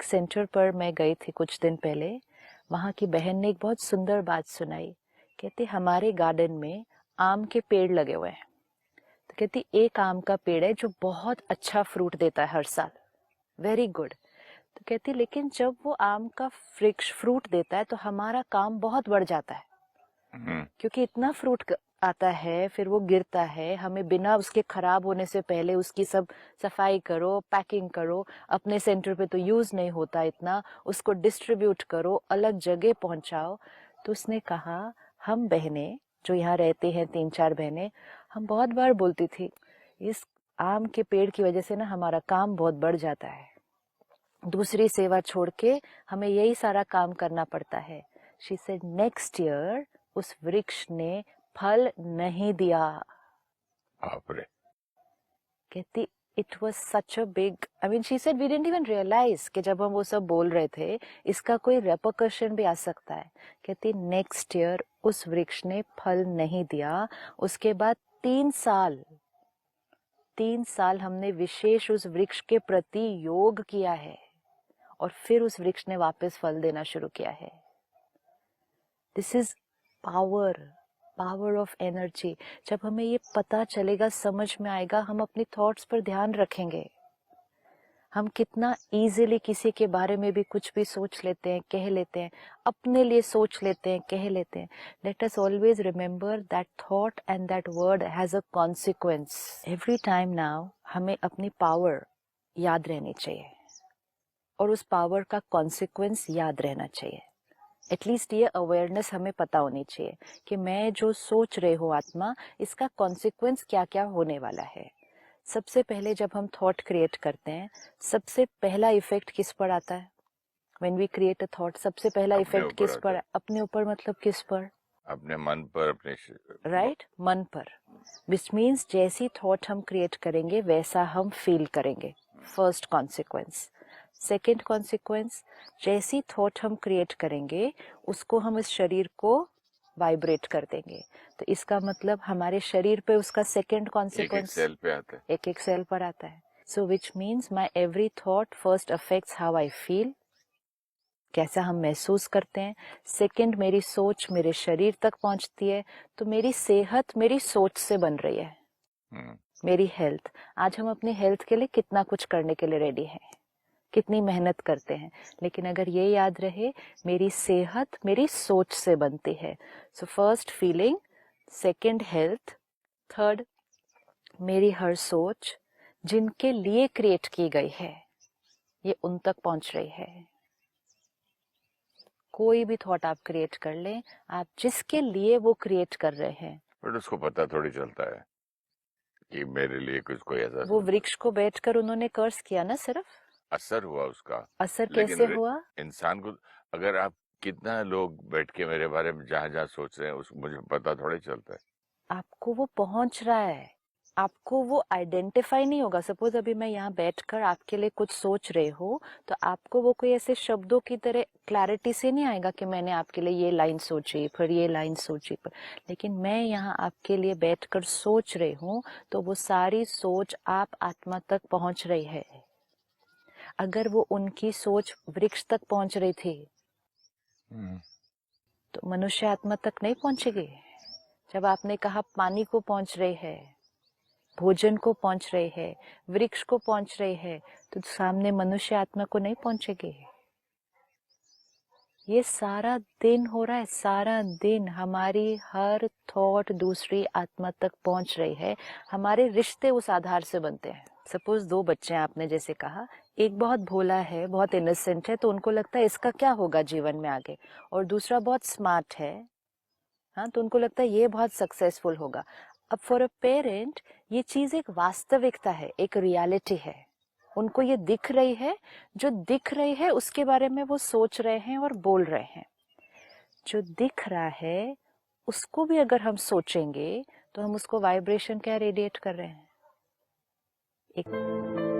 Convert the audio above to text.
एक सेंटर पर मैं गई थी कुछ दिन पहले। वहाँ की बहन ने एक बहुत सुंदर बात सुनाई। कहती हमारे गार्डन में आम के पेड़ लगे हुए हैं। तो कहती एक आम का पेड़ है जो बहुत अच्छा फ्रूट देता है हर साल, वेरी गुड। तो कहती लेकिन जब वो आम का वृक्ष फ्रूट देता है तो हमारा काम बहुत बढ़ जाता है, क्योंकि इतना फ्रूट आता है, फिर वो गिरता है, हमें बिना उसके खराब होने से पहले उसकी सब सफाई करो, पैकिंग करो, अपने सेंटर पे तो यूज नहीं होता इतना, उसको डिस्ट्रीब्यूट करो, अलग जगह पहुंचाओ। तो उसने कहा हम बहनें जो यहाँ रहते हैं, 3-4 बहनें, हम बहुत बार बोलती थी इस आम के पेड़ की वजह से ना हमारा काम बहुत बढ़ जाता है, दूसरी सेवा छोड़ के हमें यही सारा काम करना पड़ता है। शी सेड नेक्स्ट ईयर उस वृक्ष ने फल नहीं दिया। आपरे कहती it was such a big, I mean she said we didn't even realize कि जब हम वो सब बोल रहे थे इसका कोई रेपरकशन भी आ सकता है। कहती नेक्स्ट ईयर उस वृक्ष ने फल नहीं दिया। उसके बाद 3 साल हमने विशेष उस वृक्ष के प्रति योग किया है और फिर उस वृक्ष ने वापस फल देना शुरू किया है। This is power of energy. जब हमें ये पता चलेगा, समझ में आएगा, हम अपनी थॉट्स पर ध्यान रखेंगे। हम कितना इजीली किसी के बारे में भी कुछ भी सोच लेते हैं, कह लेते हैं, अपने लिए सोच लेते हैं, कह लेते हैं। Let us always remember that thought and that word has a consequence every time. Now हमें अपनी पावर याद रहनी चाहिए और उस पावर का कॉन्सिक्वेंस याद रहना चाहिए। एटलीस्ट ये अवेयरनेस हमें पता होनी चाहिए कि मैं जो सोच रही हूँ आत्मा, इसका कॉन्सिक्वेंस क्या क्या होने वाला है। सबसे पहले जब हम थॉट क्रिएट करते हैं, सबसे पहला इफेक्ट किस पर आता है? When we create a thought, सबसे पहला इफेक्ट किस पर? अपने ऊपर। मतलब किस पर? अपने मन पर, अपने राइट, मन पर। विच मीन्स जैसी थॉट हम क्रिएट करेंगे वैसा हम फील करेंगे, फर्स्ट कॉन्सिक्वेंस। सेकेंड कॉन्सिक्वेंस, जैसी थॉट हम क्रिएट करेंगे उसको हम इस शरीर को वाइब्रेट कर देंगे। तो इसका मतलब हमारे शरीर पे उसका सेकेंड कॉन्सिक्वेंस एक सेल पे आता है, एक सेल पर आता है। So which means my every thought first affects how I feel, कैसा हम महसूस करते हैं। सेकंड, मेरी सोच मेरे शरीर तक पहुंचती है, तो मेरी सेहत मेरी सोच से बन रही है। मेरी हेल्थ, आज हम अपनी हेल्थ के लिए कितना कुछ करने के लिए रेडी हैं, कितनी मेहनत करते हैं, लेकिन अगर ये याद रहे मेरी सेहत मेरी सोच से बनती है। So first feeling, second health, third मेरी हर सोच जिनके लिए क्रिएट की गई है ये उन तक पहुंच रही है। कोई भी थॉट आप क्रिएट कर लें, आप जिसके लिए वो क्रिएट कर रहे हैं, बट उसको पता थोड़ी चलता है कि मेरे लिए कुछ कोई ऐसा। वो वृक्ष को बैठकर उन्होंने कर्स किया ना, सिर्फ असर हुआ उसका। असर कैसे हुआ? इंसान को, अगर आप कितना लोग बैठ के मेरे बारे में जहाँ जहाँ सोच रहे हैं उस मुझे पता थोड़ी चलता है। आपको वो पहुंच रहा है, आपको वो आइडेंटिफाई नहीं होगा। सपोज अभी मैं यहाँ बैठकर आपके लिए कुछ सोच रहे हो, तो आपको वो कोई ऐसे शब्दों की तरह क्लैरिटी से नहीं आएगा कि मैंने आपके लिए ये लाइन सोची फिर ये लाइन सोची पर, लेकिन मैं यहाँ आपके लिए बैठकर सोच रही हूँ तो वो सारी सोच आप आत्मा तक पहुंच रही है। अगर वो उनकी सोच वृक्ष तक पहुंच रही थी तो मनुष्य आत्मा तक नहीं पहुंचेगी। जब आपने कहा पानी को पहुंच रहे है, भोजन को पहुंच रहे है, वृक्ष को पहुंच रहे है, तो सामने मनुष्य आत्मा को नहीं पहुंचेगी। ये सारा दिन हो रहा है, सारा दिन हमारी हर थॉट दूसरी आत्मा तक पहुंच रही है। हमारे रिश्ते उस आधार से बनते हैं। सपोज 2 बच्चे हैं, आपने जैसे कहा, एक बहुत भोला है, बहुत इनोसेंट है, तो उनको लगता है इसका क्या होगा जीवन में आगे, और दूसरा बहुत स्मार्ट है, हाँ, तो उनको लगता है ये बहुत सक्सेसफुल होगा। अब फॉर अ पेरेंट ये चीज एक वास्तविकता है, एक रियलिटी है, उनको ये दिख रही है, जो दिख रही है उसके बारे में वो सोच रहे हैं और बोल रहे हैं। जो दिख रहा है उसको भी अगर हम सोचेंगे तो हम उसको वाइब्रेशन क्या रेडिएट कर रहे हैं, एक